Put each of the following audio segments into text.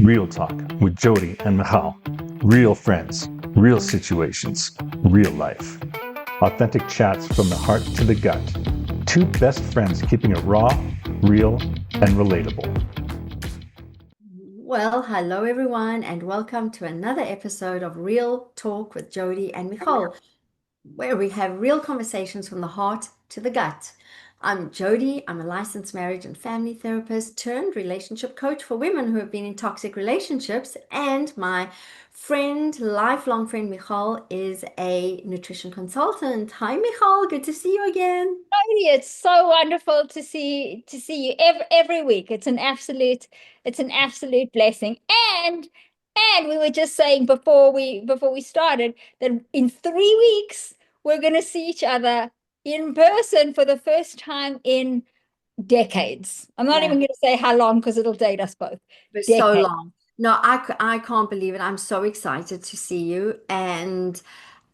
Real Talk with Jodi and Michal. Real friends, real situations, real life. Authentic chats from the heart to the gut. Two best friends keeping it raw, real, and relatable. Well, hello everyone, and welcome to another episode of Real Talk with Jodi and Michal, where we have real conversations from the heart to the gut. I'm Jodi. I'm a licensed marriage and family therapist turned relationship coach for women who have been in toxic relationships. And my friend, lifelong friend Michal, is a nutrition consultant. Hi, Michal. Good to see you again. It's so wonderful to see you every week. It's an absolute blessing. And we were just saying before we started that in 3 weeks we're going to see each other in person for the first time in decades. I'm not Yeah. even going to say how long because it'll date us both. For so Decades. long. No, I can't believe it. I'm so excited to see you. And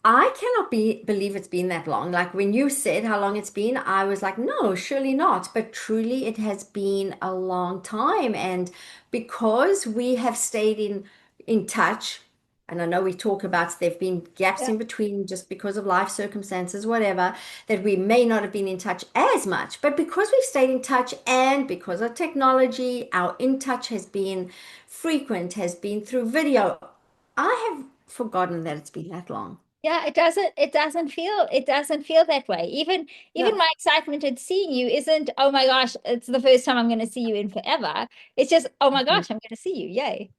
I cannot believe it's been that long. Like when you said how long it's been, I was like, no, surely not. But truly, it has been a long time. And because we have stayed in touch, and I know we talk about there've been gaps Yeah. in between just because of life circumstances, whatever, that we may not have been in touch as much. But because we've stayed in touch and because of technology, our in touch has been frequent, has been through video. I have forgotten that it's been that long. Yeah, it doesn't feel that way. Even No. my excitement at seeing you isn't, oh my gosh, it's the first time I'm going to see you in forever. It's just, oh my Mhm. gosh, I'm going to see you. Yay.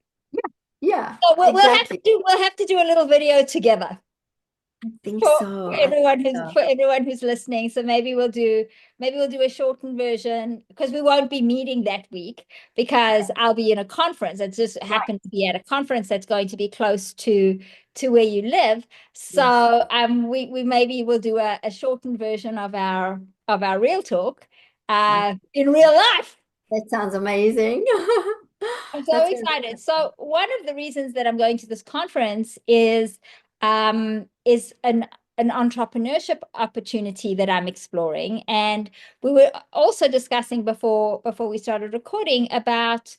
Yeah, So exactly. we'll have to do a little video together I think for so. for I think everyone who's so. for everyone who's listening. So maybe we'll do a shortened version because we won't be meeting that week because I'll be in a conference. It just Right. happened to be at a conference that's going to be close to where you live. Yes. So we maybe will do a shortened version of our real talk I, in real life. that sounds amazing. I'm so That's going to be excited. So one of the reasons that I'm going to this conference is an entrepreneurship opportunity that I'm exploring. And we were also discussing before we started recording about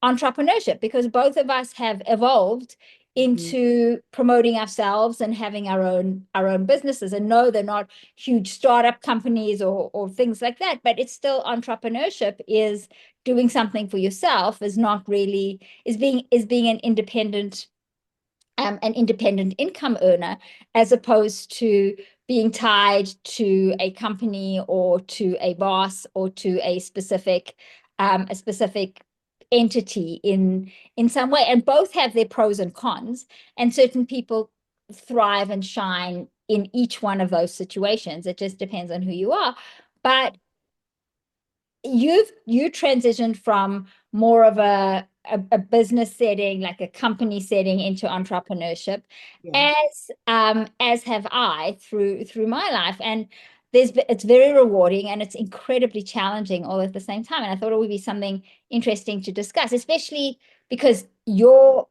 entrepreneurship because both of us have evolved Mhm. into promoting ourselves and having our own businesses. And no, they're not huge startup companies or things like that, but it's still entrepreneurship is doing something for yourself is not really is being an independent income earner as opposed to being tied to a company or to a boss or to a specific entity in some way, and both have their pros and cons, and certain people thrive and shine in each one of those situations. It just depends on who you are. But you transitioned from more of a business setting, like a company setting, into entrepreneurship, Yes. as have I through my life. And it's very rewarding and it's incredibly challenging all at the same time. And I thought it would be something interesting to discuss, especially because your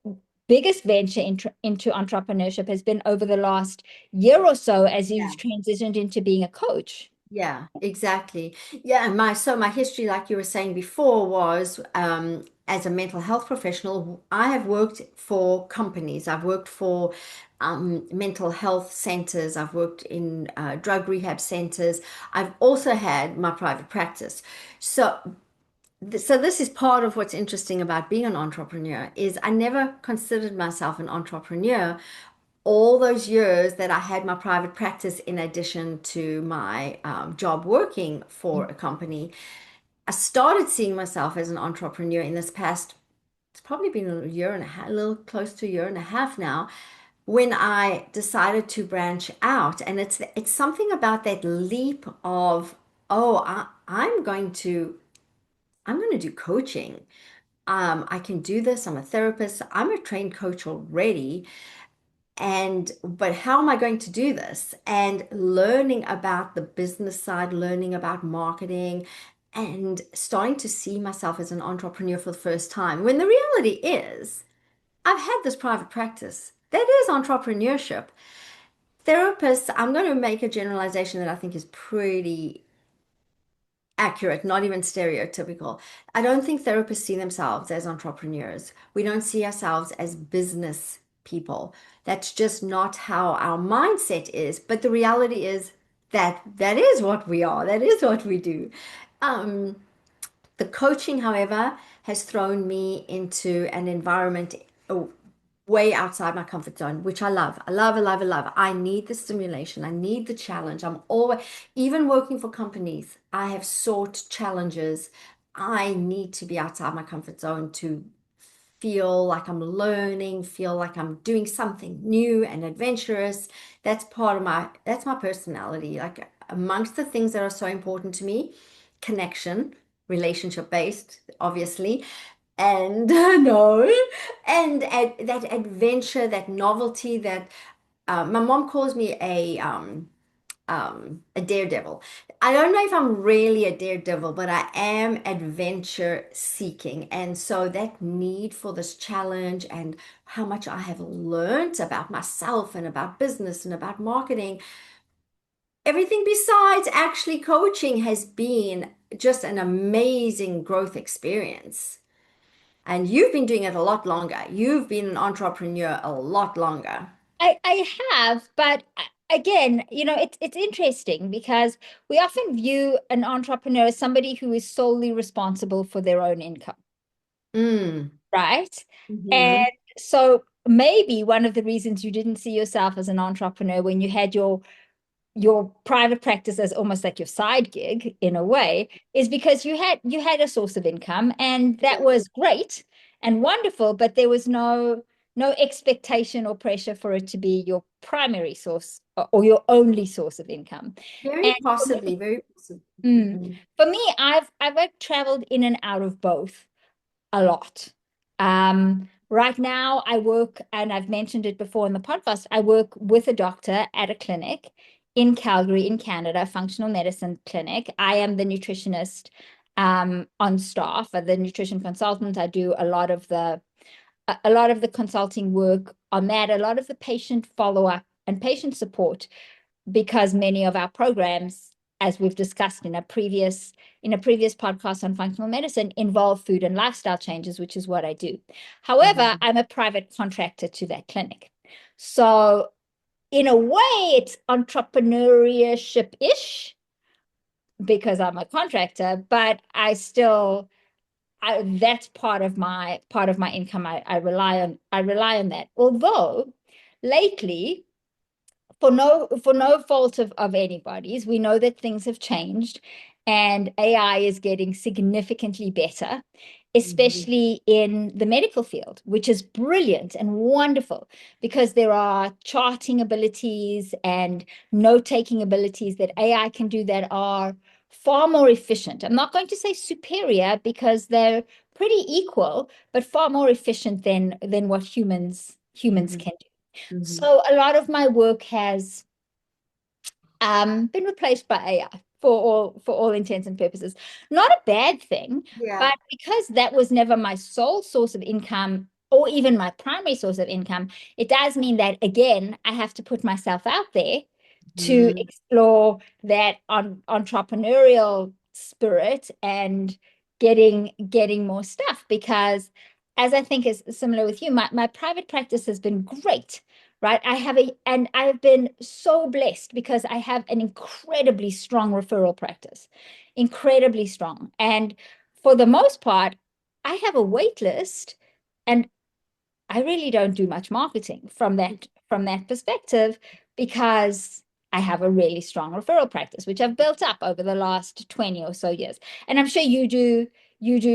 biggest venture into entrepreneurship has been over the last year or so as Yeah. you've transitioned into being a coach. Yeah, exactly. Yeah, and my history, like you were saying before, was as a mental health professional, I have worked for companies. I've worked for mental health centers. I've worked in drug rehab centers. I've also had my private practice. So so this is part of what's interesting about being an entrepreneur is I never considered myself an entrepreneur all those years that I had my private practice in addition to my job working for a company. I started seeing myself as an entrepreneur in this past, it's probably been a year and a half, a little close to a year and a half now, when I decided to branch out. And it's something about that leap of, oh, I'm going to do coaching. I can do this. I'm a therapist. I'm a trained coach already. And but how am I going to do this? And learning about the business side, learning about marketing, and starting to see myself as an entrepreneur for the first time. When the reality is, I've had this private practice. That is entrepreneurship. Therapists, I'm going to make a generalization that I think is pretty accurate, not even stereotypical. I don't think therapists see themselves as entrepreneurs. We don't see ourselves as business people. That's just not how our mindset is. But the reality is that that is what we are. That is what we do. Um, the coaching, however, has thrown me into an environment way outside my comfort zone, which I love. I love, I love, I love. I need the stimulation. I need the challenge. I'm always, even working for companies, I have sought challenges. I need to be outside my comfort zone to feel like I'm learning, feel like I'm doing something new and adventurous. That's my personality. Like amongst the things that are so important to me, connection, relationship based, obviously, and no, and that adventure, that novelty, that my mom calls me a daredevil. I don't know if I'm really a daredevil, but I am adventure seeking. And so that need for this challenge and how much I have learned about myself and about business and about marketing, everything besides actually coaching has been just an amazing growth experience. And you've been doing it a lot longer. You've been an entrepreneur a lot longer. I have, but again, it's interesting because we often view an entrepreneur as somebody who is solely responsible for their own income, Mm. right? Hmm. And so maybe one of the reasons you didn't see yourself as an entrepreneur when you had your private practice as almost like your side gig in a way is because you had a source of income, and that was great and wonderful, but there was no expectation or pressure for it to be your primary source or your only source of income. Very And possibly, very possibly. mm, Mhm. for me, I've like traveled in and out of both a lot. Right now, I work, and I've mentioned it before in the podcast, I work with a doctor at a clinic in Calgary, in Canada, functional medicine clinic. I am the nutritionist on staff, the nutrition consultant. I do a lot of the consulting work on that, a lot of the patient follow-up and patient support, because many of our programs, as we've discussed in a previous podcast on functional medicine, involve food and lifestyle changes, which is what I do. However, I'm a private contractor to that clinic. So in a way, it's entrepreneurship-ish because I'm a contractor, but that's part of my income. I rely on that. Although lately, for no fault of anybody's, we know that things have changed and AI is getting significantly better, Mhm. especially in the medical field, which is brilliant and wonderful because there are charting abilities and note-taking abilities that AI can do that are far more efficient. I'm not going to say superior because they're pretty equal, but far more efficient than what humans Mhm. can do. Mhm. So a lot of my work has been replaced by AI for all intents and purposes. Not a bad thing, Yeah. but because that was never my sole source of income or even my primary source of income, it does mean that again, I have to put myself out there to Mhm. explore that entrepreneurial spirit and getting more stuff because as I think is similar with you, my private practice has been great, right? And I've been so blessed because I have an incredibly strong referral practice, incredibly strong. And for the most part, I have a wait list and I really don't do much marketing from that perspective because I have a really strong referral practice, which I've built up over the last 20 or so years. And I'm sure you do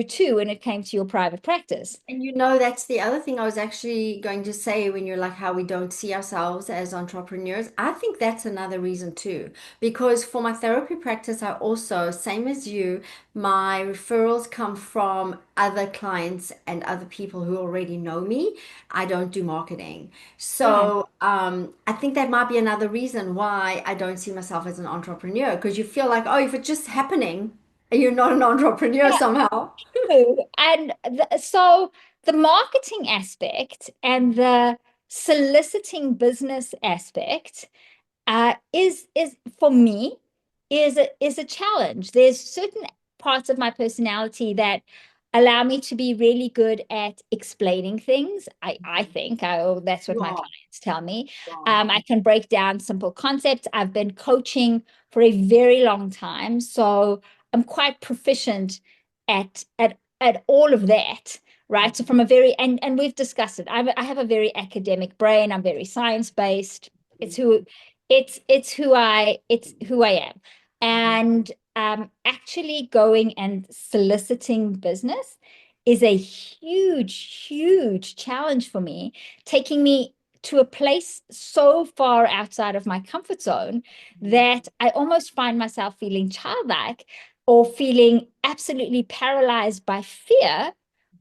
too when it came to your private practice. And that's the other thing I was actually going to say when you're like how we don't see ourselves as entrepreneurs. I think that's another reason too. Because for my therapy practice, I also, same as you, my referrals come from other clients and other people who already know me. I don't do marketing. Yeah. So I think that might be another reason why I don't see myself as an entrepreneur, because you feel like, oh, if it's just happening, you're not an entrepreneur somehow. True. And so the marketing aspect and the soliciting business aspect is for me is a challenge. There's certain parts of my personality that allow me to be really good at explaining things. I think that's what my Wow. clients tell me. Wow. I can break down simple concepts. I've been coaching for a very long time, so I'm quite proficient at all of that. Right. So from a very, and we've discussed it. I have a very academic brain. I'm very science-based. It's who it's who I am. And actually going and soliciting business is a huge, huge challenge for me, taking me to a place so far outside of my comfort zone that I almost find myself feeling childlike or feeling absolutely paralyzed by fear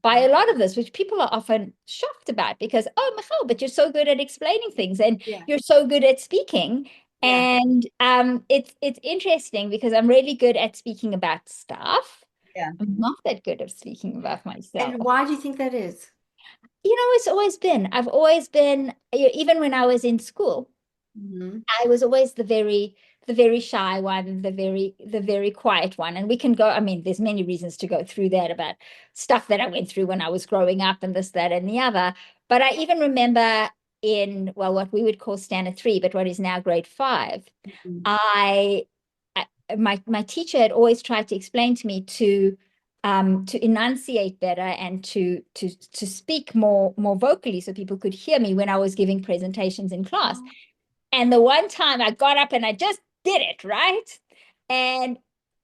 by a lot of this, which people are often shocked about because, oh, Michal, but you're so good at explaining things and Yeah. you're so good at speaking. Yeah. And it's interesting because I'm really good at speaking about stuff. Yeah. I'm not that good at speaking about myself. And why do you think that is? It's always been. I've always been, even when I was in school, Mm-hmm. I was always the very shy one, the very quiet one. And we can go, I mean, there's many reasons to go through that about stuff that I went through when I was growing up and this, that, and the other. But I even remember in, well, what we would call standard 3, but what is now grade 5, Mm-hmm. I, my teacher had always tried to explain to me to enunciate better and to speak more vocally so people could hear me when I was giving presentations in class. And the one time I got up and I just did it, right? And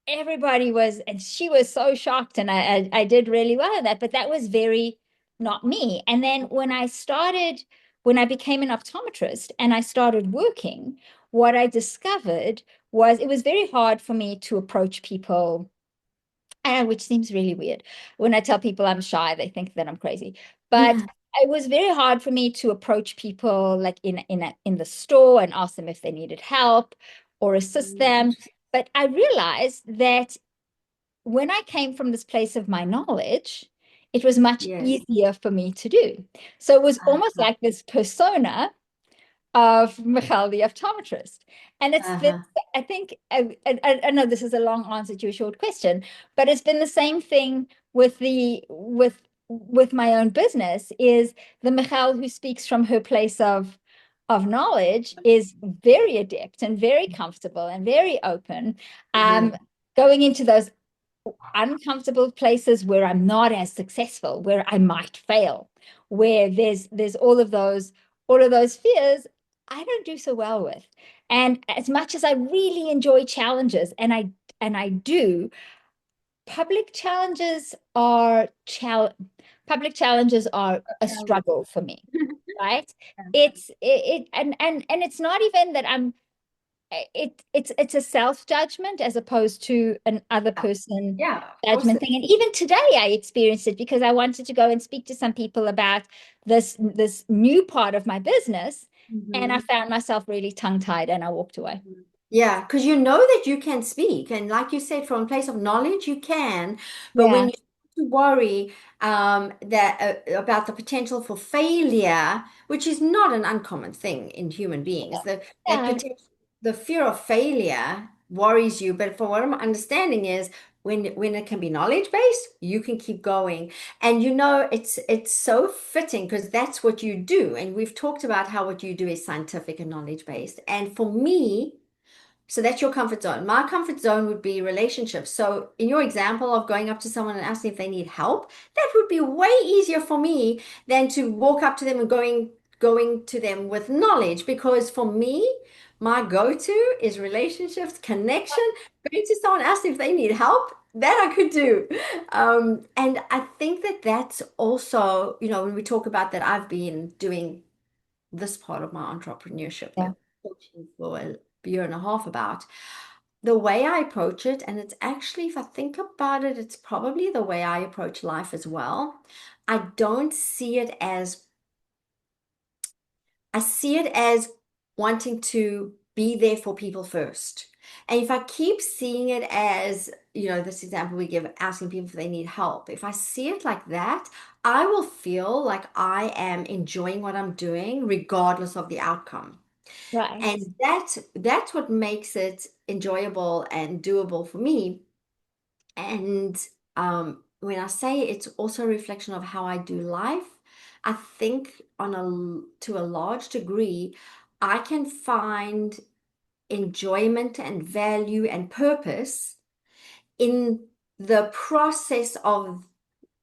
everybody was, and she was so shocked, and I did really well at that, but that was very not me. And then when I became an optometrist and I started working, what I discovered was it was very hard for me to approach people, which seems really weird. When I tell people I'm shy, they think that I'm crazy. But it was very hard for me to approach people like in the store and ask them if they needed help or assist them. But I realized that when I came from this place of my knowledge, it was much Yes. easier for me to do. So it was almost like this persona of Michal, the optometrist. And it's been, Uh-huh. I think, I know this is a long answer to a short question, but it's been the same thing with with my own business. Is the Michal who speaks from her place of knowledge is very adept and very comfortable and very open, Mhm. going into those uncomfortable places where I'm not as successful, where I might fail, where there's all of those fears I don't do so well with. And as much as I really enjoy challenges, and I do, public challenges are public challenges are a struggle for me, right? And it's not even that it's a self-judgment as opposed to an other person Yeah, of course. judgment thing. And even today I experienced it because I wanted to go and speak to some people about this new part of my business, and I Mhm. found myself really tongue-tied and I walked away. Yeah, because you know that you can speak, and like you said, from a place of knowledge, you can. But when Yeah. you start to worry that about the potential for failure, which is not an uncommon thing in human beings, that Yeah. potential, the fear of failure worries you. But for what I'm understanding is when it can be knowledge based, you can keep going. And you know, it's so fitting because that's what you do. And we've talked about how what you do is scientific and knowledge based. And for me, so that's your comfort zone. My comfort zone would be relationships. So in your example of going up to someone and asking if they need help, that would be way easier for me than to walk up to them and going to them with knowledge. Because for me, my go-to is relationships, connection. Going to someone asking if they need help, that I could do. And I think that that's also, when we talk about that, I've been doing this part of my entrepreneurship, Yeah. the coaching for a year and a half about the way I approach it. And it's actually, if I think about it, it's probably the way I approach life as well. I don't see it as, I see it as wanting to be there for people first. And if I keep seeing it as, this example we give, asking people if they need help, if I see it like that, I will feel like I am enjoying what I'm doing regardless of the outcome. Right. And that's what makes it enjoyable and doable for me. And when I say it's also a reflection of how I do life, I think to a large degree, I can find enjoyment and value and purpose in the process of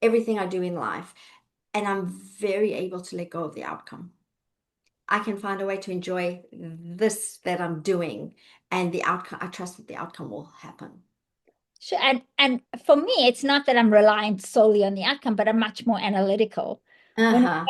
everything I do in life. And I'm very able to let go of the outcome. I can find a way to enjoy this that I'm doing, and the outcome, I trust that the outcome will happen. Sure. And for me, it's not that I'm reliant solely on the outcome, but I'm much more analytical when it Uh-huh.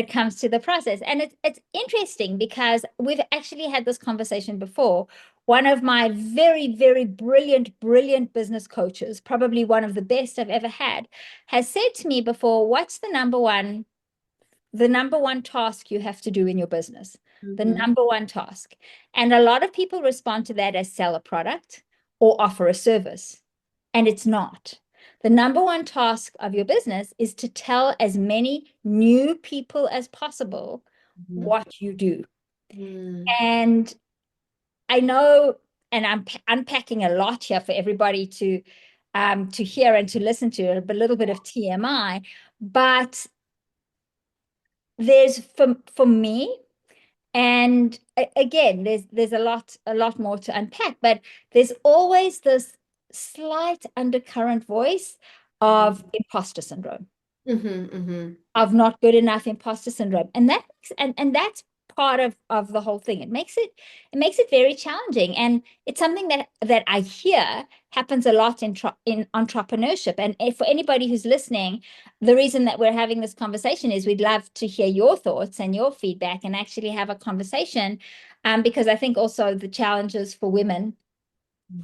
comes to the process. And it's interesting because we've actually had this conversation before. One of my very, very brilliant business coaches, probably one of the best I've ever had, has said to me before, what's the number one task you have to do in your business? The Mm-hmm. number one task. And a lot of people respond to that as sell a product or offer a service. And it's not. The number one task of your business is to tell as many new people as possible what you do. Mm-hmm. And I know, and I'm unpacking a lot here for everybody to hear and to listen to, a little bit of TMI, but there's for me, and again, there's a lot more to unpack, but there's always this slight undercurrent voice of imposter syndrome, Mm-hmm. Mm-hmm. of not good enough, imposter syndrome. And that's part of the whole thing. It makes it very challenging. And it's something that I hear happens a lot in entrepreneurship. And if, for anybody who's listening, the reason that we're having this conversation is we'd love to hear your thoughts and your feedback and actually have a conversation. Because I think also the challenges for women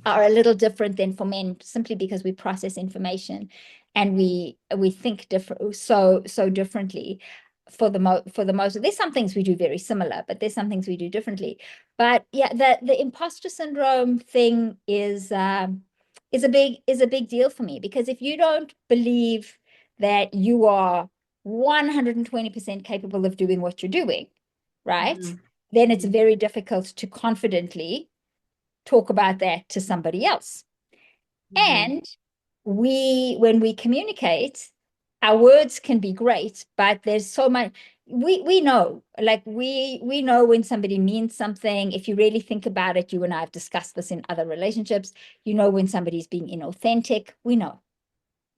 are a little different than for men, simply because we process information and we think different, so differently. For the most, there's some things we do very similar, but there's some things we do differently. But yeah, the imposter syndrome thing is a big deal for me, because if you don't believe that you are 120% capable of doing what you're doing, right, then it's Mm-hmm. very difficult to confidently talk about that to somebody else. Mm-hmm. And when we communicate, our words can be great, but there's so much we know, like we know when somebody means something. If you really think about it, you and I have discussed this in other relationships. You know when somebody's being inauthentic. We know.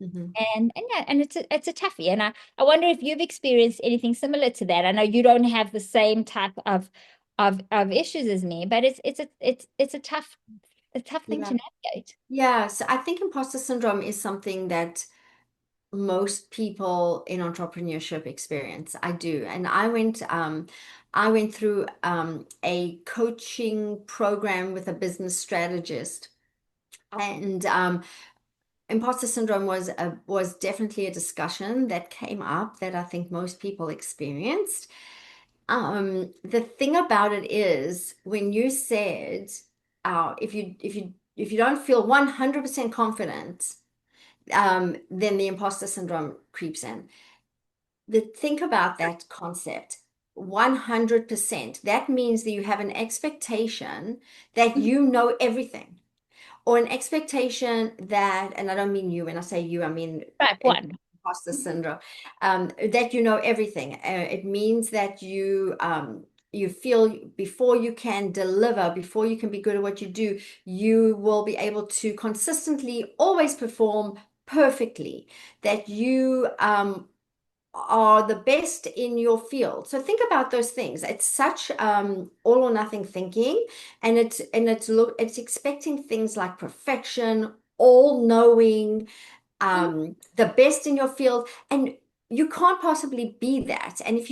Mm-hmm. And yeah, and it's a toughie. And I wonder if you've experienced anything similar to that. I know you don't have the same type of issues as me, but it's a tough thing Yeah. to navigate. Yeah. So I think imposter syndrome is something that most people in entrepreneurship experience. I do. And I went through a coaching program with a business strategist. And imposter syndrome was definitely a discussion that came up that I think most people experienced. The thing about it is, when you said, if you don't feel 100% confident, then the imposter syndrome creeps in. Think about that concept. 100%. That means that you have an expectation that you know everything, or an expectation that, and I don't mean you, when I say you, I mean Type one. imposter syndrome, that you know everything. It means that you feel before you can deliver, before you can be good at what you do, you will be able to consistently always perform perfectly, that you are the best in your field. So think about those things. It's such all or nothing thinking, and it's expecting things like perfection, all knowing, the best in your field, and you can't possibly be that. And if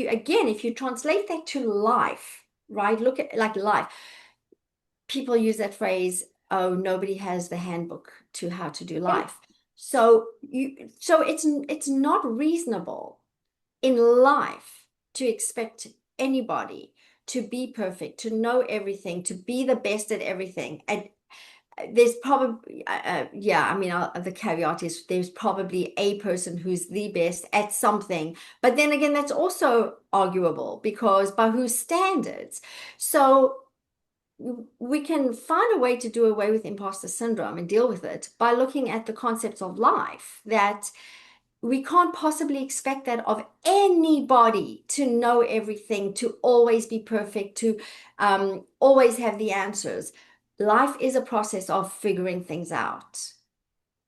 you translate that to life, right? Look at like life. People use that phrase, "Oh, nobody has the handbook to how to do life." So it's not reasonable in life to expect anybody to be perfect, to know everything, to be the best at everything. And there's probably, yeah, I mean, the caveat is there's probably a person who's the best at something. But then again, that's also arguable, because by whose standards? So we can find a way to do away with imposter syndrome and deal with it by looking at the concepts of life, that we can't possibly expect that of anybody, to know everything, to always be perfect, to always have the answers. Life is a process of figuring things out.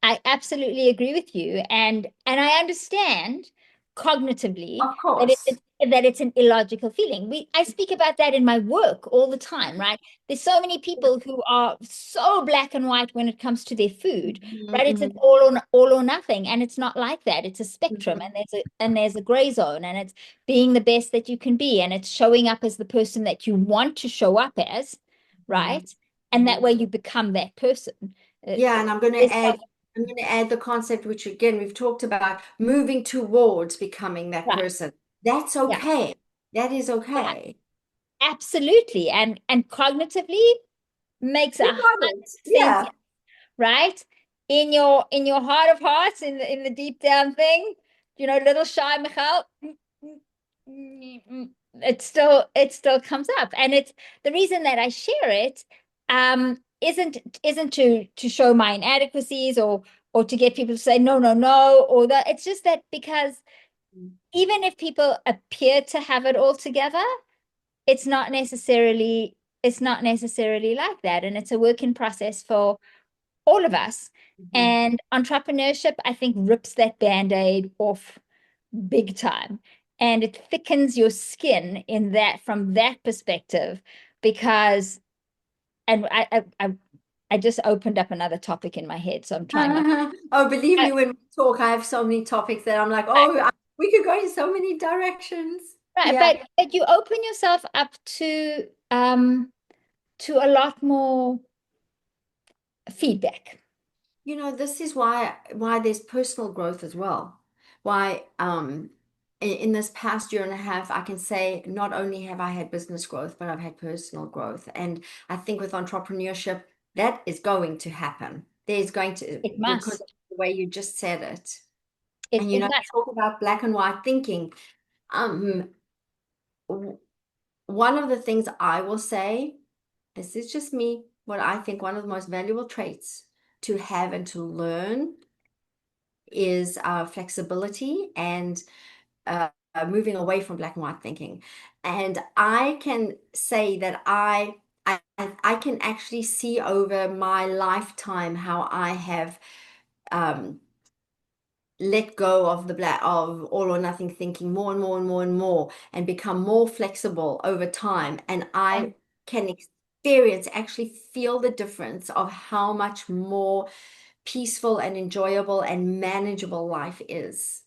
I absolutely agree with you, and I understand cognitively Of course. that it's an illogical feeling. I speak about that in my work all the time, right? There's so many people who are so black and white when it comes to their food, right? It's an Mhm, all or nothing, and it's not like that. It's a spectrum, mhm, and there's a gray zone, and it's being the best that you can be, and it's showing up as the person that you want to show up as, mhm, right? And that mhm. way you become that person. Uh, Yeah, and there's some- I'm going to add the concept, which again we've talked about, moving towards becoming that right. person. That's Yeah. okay. That is Right. okay. Absolutely. And cognitively makes We a got hundred it. percent, Yeah. right? In your heart of hearts, in the deep down thing, little shy Michal, it still comes up. And it's the reason that I share it, isn't to show my inadequacies, or to get people to say no, no, no, or that. It's just that because even if people appear to have it all together, it's not necessarily it's not necessarily like that, and it's a work in process for all of us. Mhm. And entrepreneurship, I think, rips that band-aid off big time, and it thickens your skin in that from that perspective, because and I just opened up another topic in my head, so I'm trying not Oh, believe uh, me, when we talk, I have so many topics that I'm like, oh, we could go in so many directions. right, Yeah. but you open yourself up to a lot more feedback. This is why there's personal growth as well. Why in this past year and a half, I can say not only have I had business growth, but I've had personal growth. And I think with entrepreneurship, that is going to happen. There's going to, It because must. of the way you just said it. It And it you must. talk about black and white thinking. Um, w- One of the things I will say, this is just me, what I think one of the most valuable traits to have and to learn is flexibility and moving away from black and white thinking. And I can say that I can actually see over my lifetime how I have um, let go of the black of all or nothing thinking more and more and more and more, and become more flexible over time. And Yeah. I can experience, actually feel the difference of how much more peaceful and enjoyable and manageable life is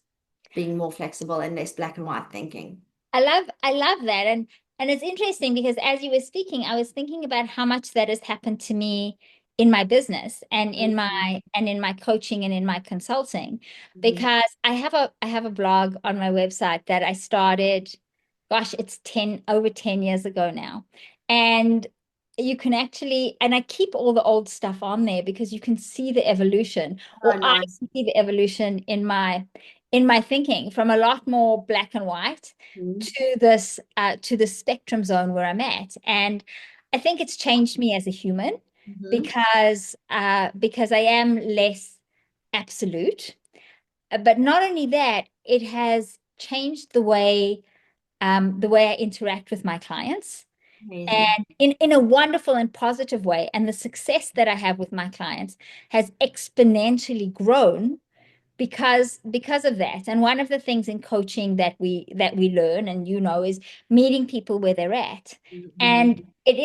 being more flexible and less black and white thinking. I love that. And it's interesting because as you were speaking, I was thinking about how much that has happened to me in my business, and Mhm, in my coaching and in my consulting, mhm. because I have a blog on my website that I started, gosh, it's 10 over 10 years ago now. And you can actually, and I keep all the old stuff on there because you can see the evolution, Oh, or I nice. see the evolution in my thinking, from a lot more black and white Mhm, to the spectrum zone where I'm at. And I think it's changed me as a human, mhm, because I am less absolute. But not only that, it has changed the way I interact with my clients, amazing. and in a wonderful and positive way. And the success that I have with my clients has exponentially grown because of that. And one of the things in coaching that we learn, and is meeting people where they're at. Mhm, And it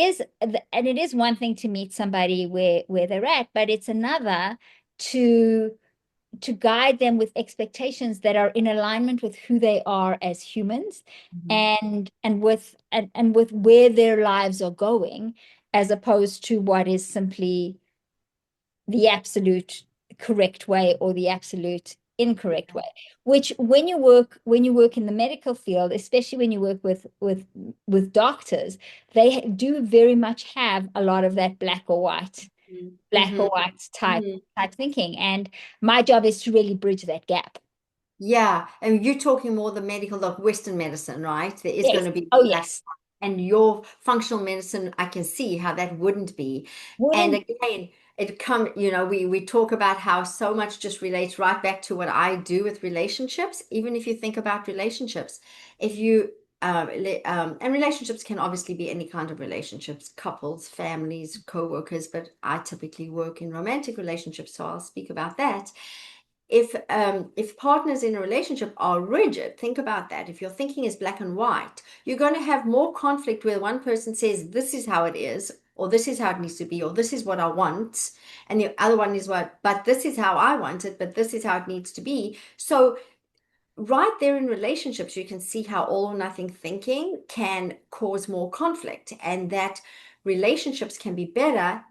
is one thing to meet somebody where they're at, but it's another to to guide them with expectations that are in alignment with who they are as humans, mhm. and with where their lives are going, as opposed to what is simply the absolute correct way or the absolute incorrect way. Which, when you work in the medical field, especially when you work with doctors, they do very much have a lot of that Mhm, black or mhm, white mhm. type thinking. And my job is to really bridge that gap. Yeah, and you're talking more the medical, like Western medicine, right? There is going Yes. to be Oh, black. yes. And your functional medicine, I can see how that wouldn't be. And Wouldn't. again, we talk about how so much just relates right back to what I do with relationships. Even if you think about relationships, if you and relationships can obviously be any kind of relationships, couples, families, co-workers, but I typically work in romantic relationships, so I'll speak about that. If partners in a relationship are rigid, think about that. If your thinking is black and white, you're going to have more conflict where one person says this is how it is, or this is how it needs to be, or this is what I want, and the other one is but this is how I want it, but this is how it needs to be. So right there in relationships, you can see how all or nothing thinking can cause more conflict, and that relationships can be better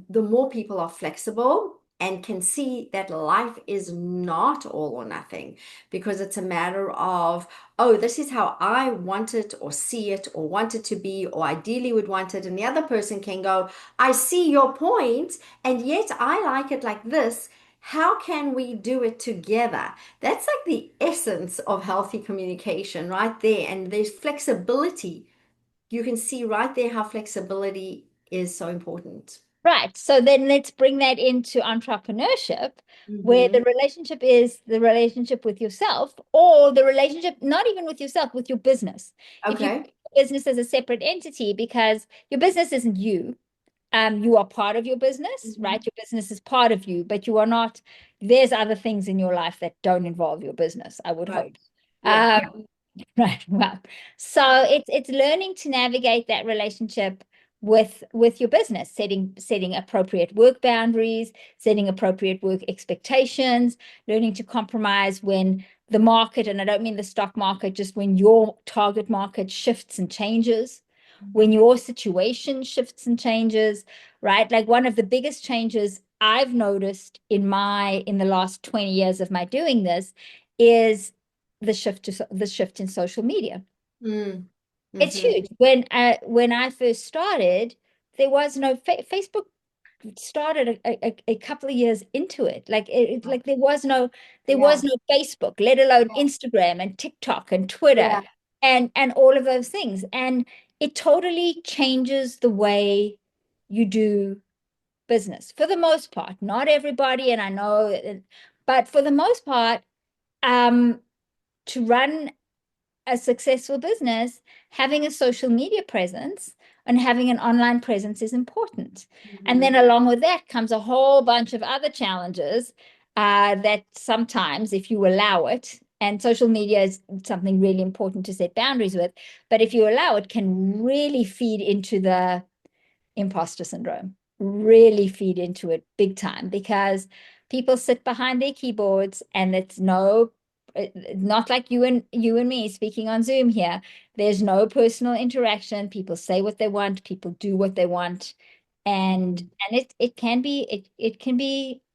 the more people are flexible and can see that life is not all or nothing, because it's a matter of, oh, this is how I want it or see it or want it to be or ideally would want it. And the other person can go, I see your point, and yet I like it like this. How can we do it together? That's like the essence of healthy communication right there. And there's flexibility. You can see right there how flexibility is so important. Right. So then let's bring that into entrepreneurship, where the Hmm. relationship is the relationship with yourself, or the relationship, not even with yourself, with your business. If you Okay. keep your business as a separate entity, because your business isn't you, you are part of your business, Hmm. right? Your business is part of you, but you are not, there's other things in your life that don't involve your business, I would hope. Right. Yeah. Um, right. Well, so it's learning to navigate that relationship with your business, setting appropriate work boundaries, setting appropriate work expectations, learning to compromise when the market, and I don't mean the stock market, just when your target market shifts and changes, when your situation shifts and changes, right? Like one of the biggest changes I've noticed in the last 20 years of my doing this is the shift in social media. Mm. It's Hmm. huge. When I first started, there was no Facebook started a couple of years into it. Like there was Yeah. no Facebook, let alone Instagram and TikTok and Twitter Yeah. and all of those things. And it totally changes the way you do business for the most part. Not everybody, and I know, but for the most part, um, to run a successful business, having a social media presence and having an online presence is important. And then Hmm. along with that comes a whole bunch of other challenges that sometimes, if you allow it, and social media is something really important to set boundaries with, but if you allow it, can really feed into the imposter syndrome, really feed into it big time, because people sit behind their keyboards and it's not like you and me speaking on Zoom here. There's no personal interaction. People say what they want, people do what they want. And it can be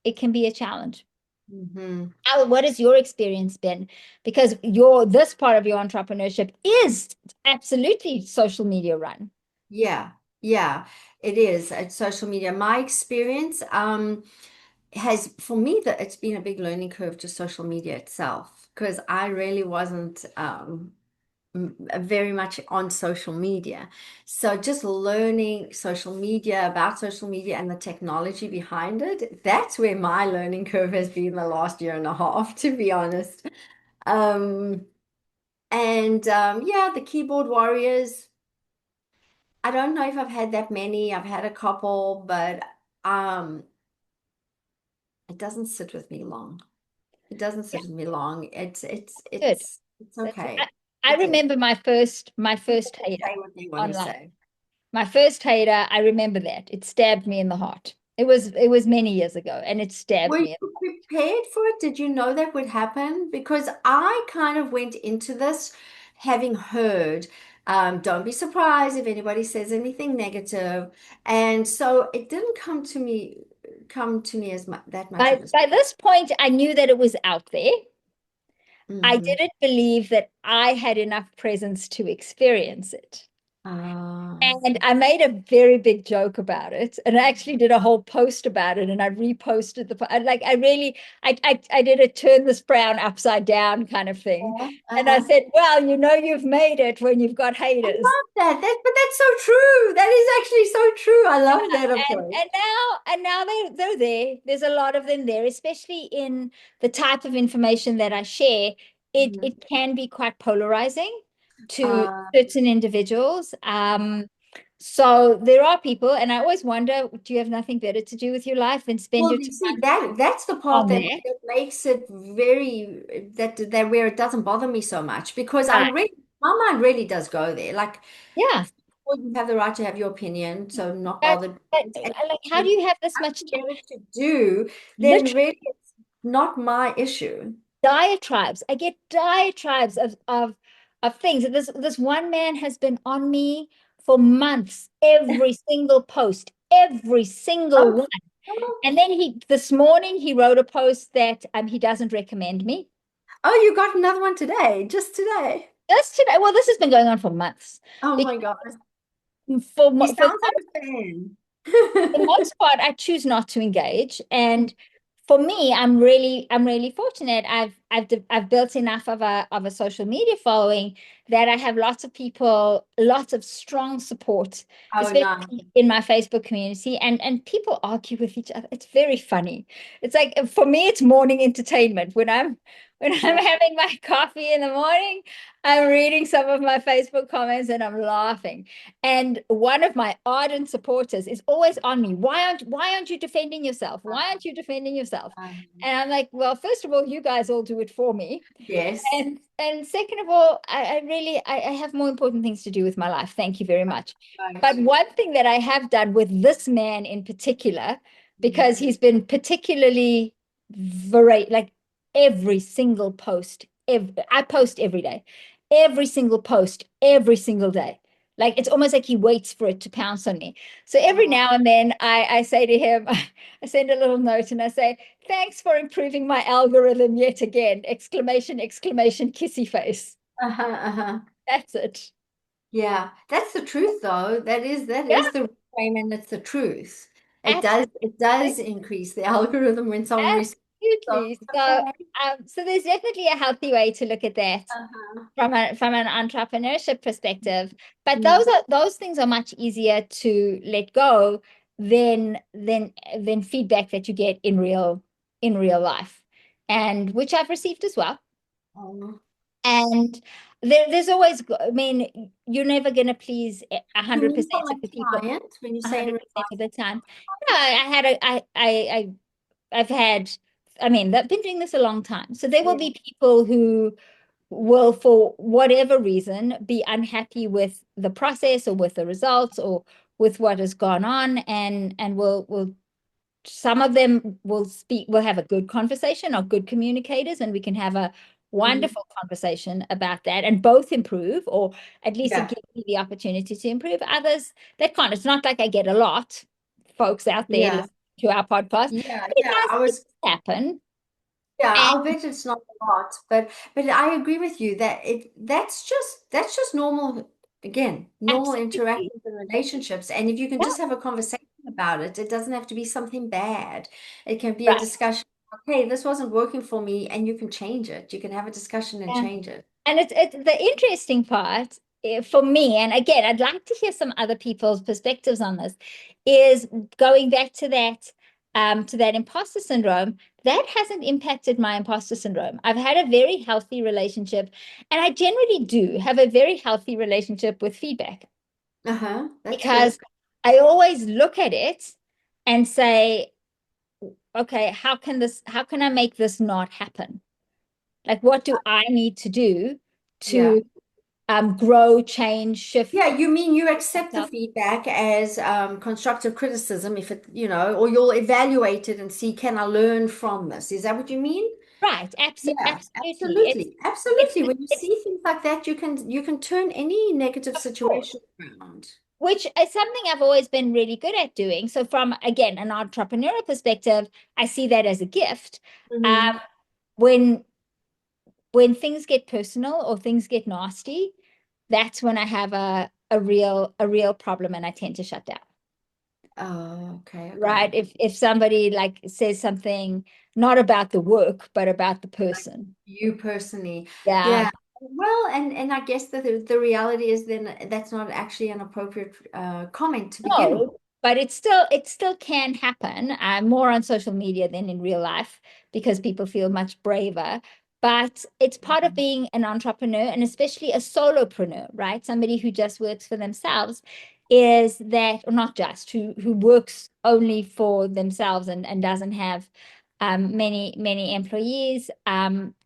a challenge. Hmm. What has your experience been? Because this part of your entrepreneurship is absolutely social media run. Yeah. Yeah. It is. It's social media. My experience, has for me that it's been a big learning curve to social media itself, because I really wasn't very much on social media. So just learning social media, about social media and the technology behind it, that's where my learning curve has been the last year and a half, to be honest. Um, and yeah, the keyboard warriors, I don't know if I've had that many. I've had a couple, but um, it doesn't sit with me long. It doesn't sit with me long. Good. It's That's it. okay. I It's okay. remember my first hater Say what they want to online. say. My first hater, I remember that. It stabbed me in the heart. It was many years ago, and it Were stabbed you me. prepared for it? Did you know that would happen? Because I kind of went into this having heard, don't be surprised if anybody says anything negative. And so it didn't come to me as that much of By a. by this point, I knew that it was out there. I Mhm. didn't believe that I had enough presence to experience it. Uh, And I made a very big joke about it, and I actually did a whole post about it, and I reposted like I really I did a turn this frown upside down kind of thing. yeah, And I uh-huh. said, well, you know you've made it when you've got I haters. love that. But that's so true. That is actually so true. I love that approach. And now they're there. There's a lot of them there, especially in the type of information that I share. It Mhm. it can be quite polarizing to Uh, certain individuals. So there are people, and I always wonder, do you have nothing better to do with your life than spend well, your you see time that's the part on that, there? that makes it very that where it doesn't bother me so much because I Right. really my mind really does go there. Like, Yeah. well, you have the right to have your opinion, so I'm not But, bothered. but And like, how if do you have this much nothing time? better to do, then Literally really it's not my issue. diatribes. I get diatribes of things. This one man has been on me for months, every single post, every single Oh, one. oh, And then this morning he wrote a post that he doesn't recommend me. oh, you got another one today, just today. Just today, well, this has been going on for months Oh because my God. He for sounds like a fan. the most part, I choose not to engage. And for me, I'm really fortunate. I've built enough of a social media following that I have lots of people, lots of strong support, Oh, no. especially in my Facebook community. And people argue with each other. It's very funny. It's like for me, it's morning entertainment. When I'm Yeah. having my coffee in the morning, I'm reading some of my Facebook comments and I'm laughing. And one of my ardent supporters is always on me. Why aren't you defending yourself? Why aren't you defending yourself? And I'm like, well, first of all, you guys all do it for me. Yes. And second of all, I have more important things to do with my life. Thank you very much. But Right. one thing that I have done with this man in particular, because he's been particularly like every single post, I post every day, every single post, every single day. Like it's almost like he waits for it to pounce on me. So every Oh, now and then I say to him, I send a little note and I say, thanks for improving my algorithm yet again! Exclamation, exclamation, kissy face. uh-huh, uh-huh. That's it. Yeah, that's the truth though. That Yeah, is the frame and it's the truth. It absolutely. does increase the algorithm when someone responds. So, Absolutely. okay. So there's definitely a healthy way to look at that Uh-huh. from an entrepreneurship perspective. But Mm. those things are much easier to let go than feedback that you get in real life, and which I've received as well. Um, And there's always, I mean, you're never going to please you mean 100% from of a the people client when you say in 100% regards of the time. No, I had a, I've had, I mean, I've been doing this a long time. So there will yeah. be people who will, for whatever reason, be unhappy with the process or with the results or with what has gone on, and will some of them will have a good conversation, or good communicators, and we can have a Mhm. wonderful conversation about that and both improve, or at least it Yeah. gives me the opportunity to improve. Others that can't. It's not like I get a lot folks out there Yeah. listening to our podcast, Yeah. but Yeah. it does happen. Yeah, And I'll bet it's not a lot, but I agree with you that that's just normal again, normal absolutely, interactions and relationships. And if you can yeah, just have a conversation about it, it doesn't have to be something bad. It can be a right. discussion. Okay, this wasn't working for me, and you can change it. You can have a discussion and Yeah. change it. And it's the interesting part, for me, and again, I'd like to hear some other people's perspectives on this, is going back to that imposter syndrome. That hasn't impacted my imposter syndrome. I've had a very healthy relationship, and I generally do have a very healthy relationship with feedback, Uh-huh. That's good. because I always look at it and say, okay, how can I make this not happen? Like, what do I need to do Yeah. to grow, change, shift Yeah, you mean you accept the myself? feedback as constructive criticism if it, or you'll evaluate it and see, can I learn from this? Is that what you mean? Right, Yeah, absolutely. absolutely. It's Absolutely. When you it's see things like that, you can turn any negative of course, situation around. which is something I've always been really good at doing. So from, again, an entrepreneurial perspective, I see that as a gift. Hmm. Um, when when things get personal or things get nasty, that's when I have a real problem, and I tend to shut down. Oh, okay, Right? okay. If somebody like says something not about the work, but about the person. You personally. Yeah. Yeah. Well, and I guess that the reality is then that's not actually an appropriate comment to begin with. No, but it still can happen. More on social media than in real life because people feel much braver. But it's part of being an entrepreneur and especially a solopreneur, right? Somebody who just works for themselves is that, or not just, who works only for themselves and doesn't have many employees.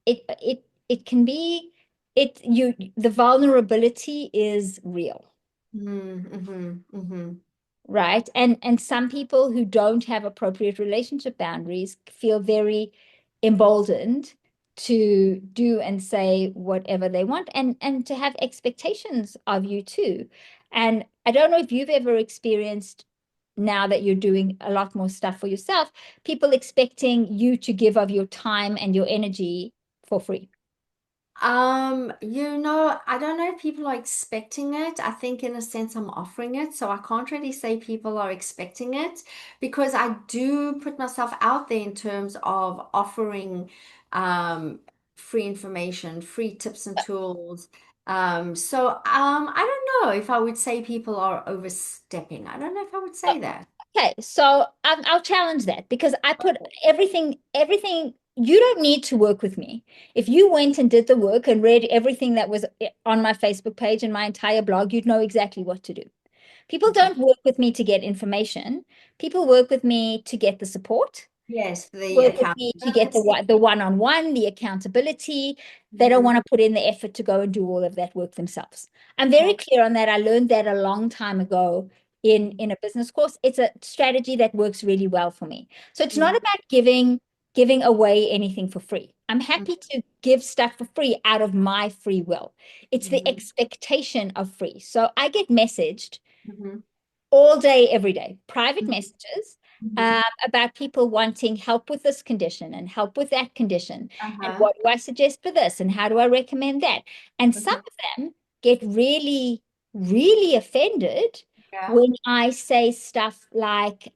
It can be the vulnerability is real. Mm-hmm, mm-hmm. Right. And some people who don't have appropriate relationship boundaries feel very emboldened to do and say whatever they want and to have expectations of you too. And I don't know if you've ever experienced, now that you're doing a lot more stuff for yourself, people expecting you to give of your time and your energy for free. I don't know if people are expecting it. I think in a sense I'm offering it, so I can't really say people are expecting it because I do put myself out there in terms of offering um free information, free tips and tools. I don't know if I would say people are overstepping. I don't know if I would say that. Okay, so I'll challenge that because I put everything, you don't need to work with me. If you went and did the work and read everything that was on my Facebook page and my entire blog, you'd know exactly what to do. People Okay. don't work with me to get information. People work with me to get the support, Yes, the work with me to get accountability. the one-on-one, the accountability. They don't want to put in the effort to go and do all of that work themselves. I'm very Okay. clear on that. I learned that a long time ago in a business course. It's a strategy that works really well for me. So it's not Mhm. about giving away anything for free. I'm happy to give stuff for free out of my free will. It's the Mhm. expectation of free. So I get messaged Mhm. all day, every day, private Mhm. messages Mhm. about people wanting help with this condition and help with that condition. And Uh-huh. what do I suggest for this? And how do I recommend that? And some Mhm. of them get really offended Yeah. when I say stuff like,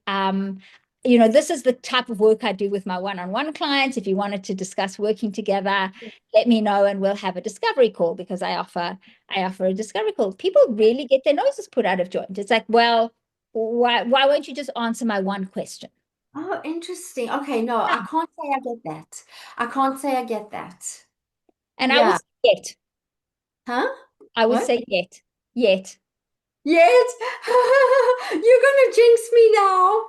this is the type of work I do with my one-on-one clients. If you wanted to discuss working together, let me know and we'll have a discovery call because I offer a discovery call. People really get their noses put out of joint. It's like, well, why won't you just answer my one question? Oh, interesting. Okay, no, I Yeah. can't say I get that. I can't say I get that. And I would Yeah. say yet. Huh? I would What? say yet. Yet. Yet? You're gonna jinx me now.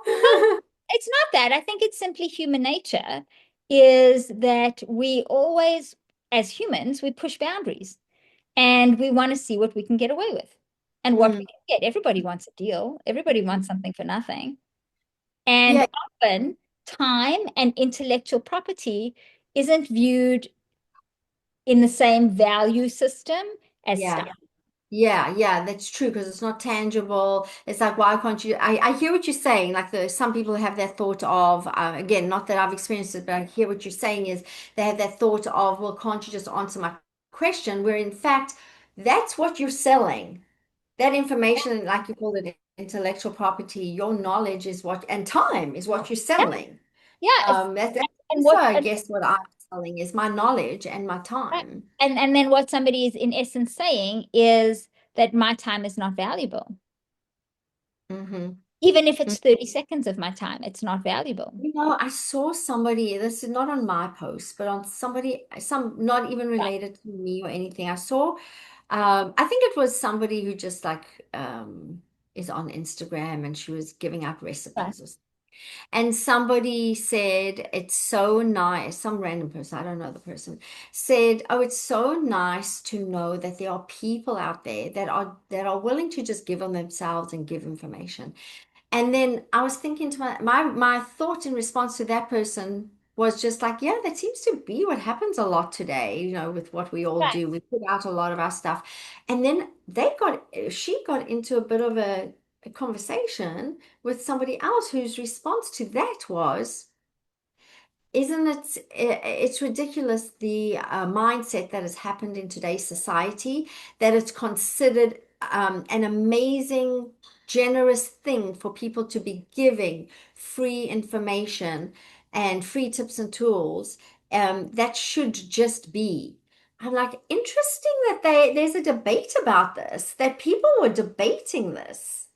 It's not that. I think it's simply human nature is that we always, as humans, we push boundaries and we want to see what we can get away with and what we Mm. can get. Everybody wants a deal. Everybody wants something for nothing. And Yeah, often time and intellectual property isn't viewed in the same value system as yeah. stuff. Yeah, that's true because it's not tangible. It's like, why can't you? I hear what you're saying. Like some people have that thought of, again, not that I've experienced it, but I hear what you're saying is they have that thought of, well, can't you just answer my question? Where in fact, that's what you're selling. That information, like you call it, intellectual property, your knowledge is what, and time is what you're Yeah, selling. yeah. That's And also, what I guess, what I'm selling is my knowledge and my right. time. And then what somebody is in essence saying is that my time is not valuable. Mm-hmm. Even if it's 30 seconds of my time, it's not valuable. I saw somebody, this is not on my post, but on somebody, not even Right. related to me or anything. I saw, I think it was somebody who just like is on Instagram and she was giving out Right. recipes or something. And somebody said, it's so nice, some random person, I don't know the person, said, oh, it's so nice to know that there are people out there that are willing to just give of themselves and give information. And then I was thinking to my thought in response to that person was just like, yeah, that seems to be what happens a lot today, with what we all Right. do. We put out a lot of our stuff. And then she got into a bit of a conversation with somebody else whose response to that was, isn't it's ridiculous the mindset that has happened in today's society that it's considered an amazing, generous thing for people to be giving free information and free tips and tools. That should just be. I'm like, interesting that there's a debate about this, that people were debating this.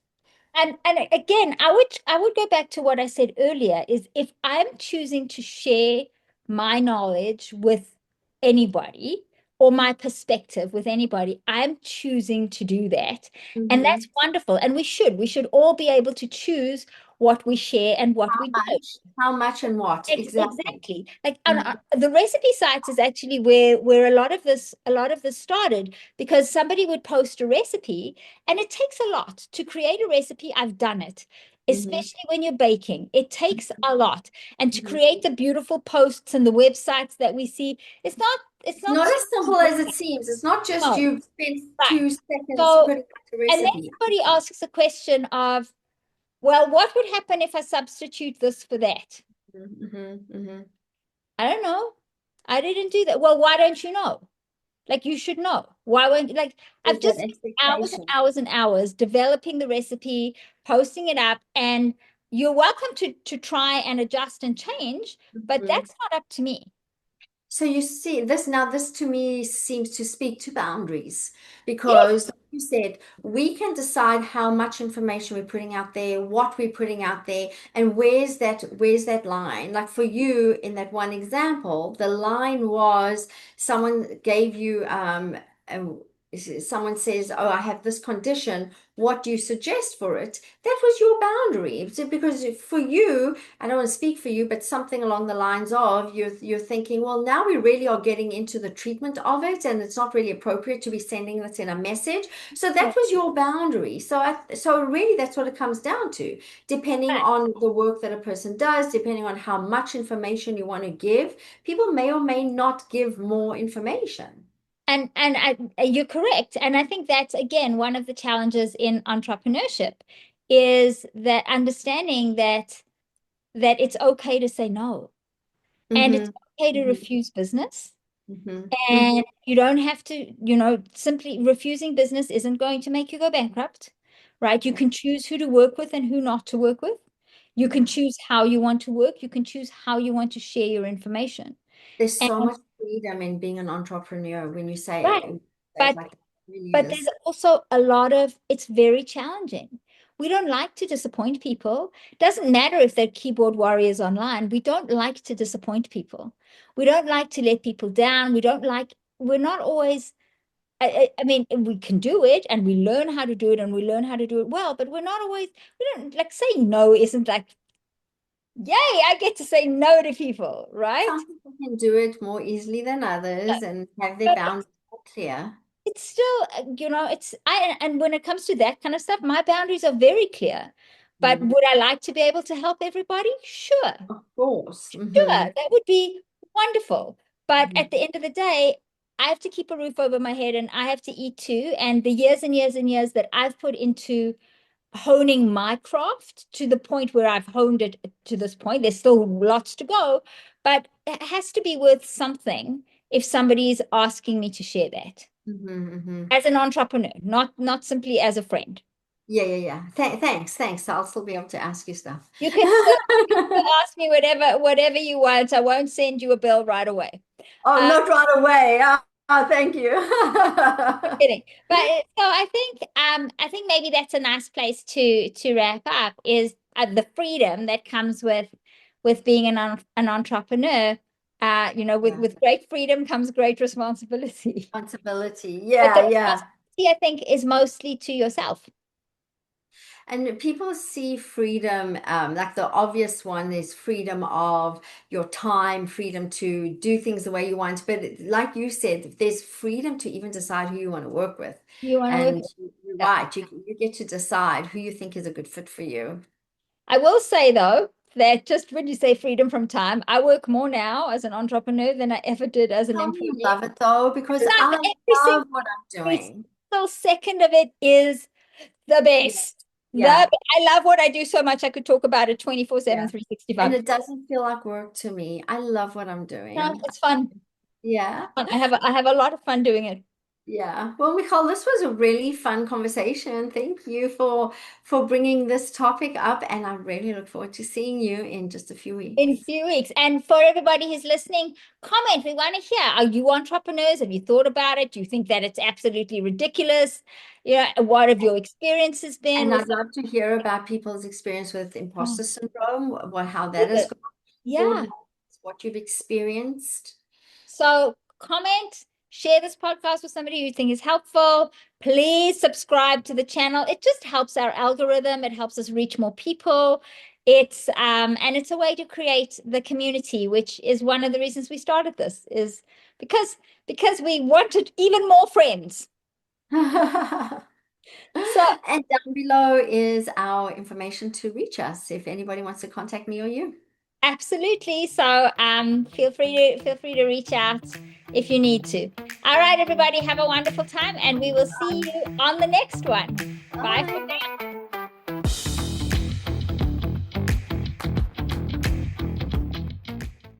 And again, I would go back to what I said earlier, is if I'm choosing to share my knowledge with anybody or my perspective with anybody, I'm choosing to do that. And that's Mhm. wonderful. And we should all be able to choose what we share and what we don't. How much and what? Exactly. Exactly. Like Mhm. the recipe sites is actually where a lot of this started, because somebody would post a recipe, and it takes a lot to create a recipe. I've done it, Mhm. especially when you're baking. It takes a lot. And to Mhm. create the beautiful posts and the websites that we see, it's not Not as simple as it seems. It's not just no, you spend right. 2 seconds So, putting out a and then recipe. somebody asks a question of, well, what would happen if I substitute this for that? Mhm, mhm. I don't know. I didn't do that. Well, why don't you know? Like, you should know. Why won't you? Like, I've There's that just spent hours and expectation. hours and hours developing the recipe, posting it up, and you're welcome to try and adjust and change, but Mhm. that's not up to me. So you see, this to me seems to speak to boundaries Yes, because, like you said, we can decide how much information we're putting out there, what we're putting out there, and where's that line. Like for you in that one example, the line was someone gave you a, someone says, "Oh, I have this condition. What do you suggest for it?" That was your boundary. So because for you, I don't want to speak for you, but something along the lines of you're thinking, well, now we really are getting into the treatment of it, and it's not really appropriate to be sending this in a message. So that was your boundary. So really, that's what it comes down to. Depending right. on the work that a person does, depending on how much information you want to give, people may or may not give more information. You're correct. And I think that's again one of the challenges in entrepreneurship, is that understanding that it's okay to say no, and it's Mm-hmm. okay to Mm-hmm. refuse business. Mm-hmm. Mm-hmm. And you don't have to, simply refusing business isn't going to make you go bankrupt, right? You Yeah. can choose who to work with and who not to work with. You can Yeah. choose how you want to work. You can choose how you want to share your information. There's And so much freedom in being an entrepreneur when you right, say it but like that. It really but there's is. also a lot of, it's very challenging. We don't like to disappoint people. Doesn't matter if they're keyboard warriors online. We don't like to disappoint people. We don't like to let people down. We're not always I mean, we can do it and we learn how to do it and we learn how to do it well, but we're not always, we don't like saying no isn't like, yay, I get to say no to people, right? Some people can do it more easily than others and have their But boundaries more clear. it's still, and when it comes to that kind of stuff, my boundaries are very clear. But Mm. would I like to be able to help everybody? Sure, Of course. sure, Hmm. that would be wonderful. But Hmm. at the end of the day, I have to keep a roof over my head and I have to eat too. And the years and years and years that I've put into honing my craft to the point where I've honed it to this point. There's still lots to go, but it has to be worth something if somebody is asking me to share that Hmm. Hmm. as an entrepreneur, not simply as a friend. Yeah, yeah, yeah. Thanks. I'll still be able to ask you stuff. You can still ask me whatever you want. I won't send you a bill right away. Oh, Uh, not right away. Thank you. Kidding. But so I think maybe that's a nice place to wrap up, is the freedom that comes with being an entrepreneur. With Yeah. great freedom comes great responsibility. Responsibility. But the Yeah, yeah. responsibility, I think, is mostly to yourself. And people see freedom, like the obvious one is freedom of your time, freedom to do things the way you want. But like you said, there's freedom to even decide who you want to work with. You want to work And with. you're Yeah. right, you get to decide who you think is a good fit for you. I will say though that just when you say freedom from time, I work more now as an entrepreneur than I ever did as an Tell me you employee. love it though, because And I every love what I'm every doing. single second of it is the Yeah. best. Yeah. I love what I do so much I could talk about it 24/7, Yeah. And 365. it doesn't feel like work to me. I love what I'm No, doing. it's fun. Yeah. I have a lot of fun doing it. Yeah. Well, Michal, this was a really fun conversation. Thank you for bringing this topic up, and I really look forward to seeing you in just a few In a weeks. few weeks. And for everybody who's listening, comment. We want to hear, are you entrepreneurs? Have you thought about it? Do you think that it's absolutely ridiculous? What have your experiences been And with I'd love to hear about people's experience with imposter some? syndrome, how that has gone, Yeah. what you've experienced. So comment, share this podcast with somebody you think is helpful. Please subscribe to the channel. It just helps our algorithm. It helps us reach more people. And it's a way to create the community, which is one of the reasons we started this, is because we wanted even more friends. So And down below is our information to reach us if anybody wants to contact me or you. absolutely. So feel free to reach out if you need to. All right, everybody, have a wonderful time, and we will see you on the next one. Bye for Bye. now.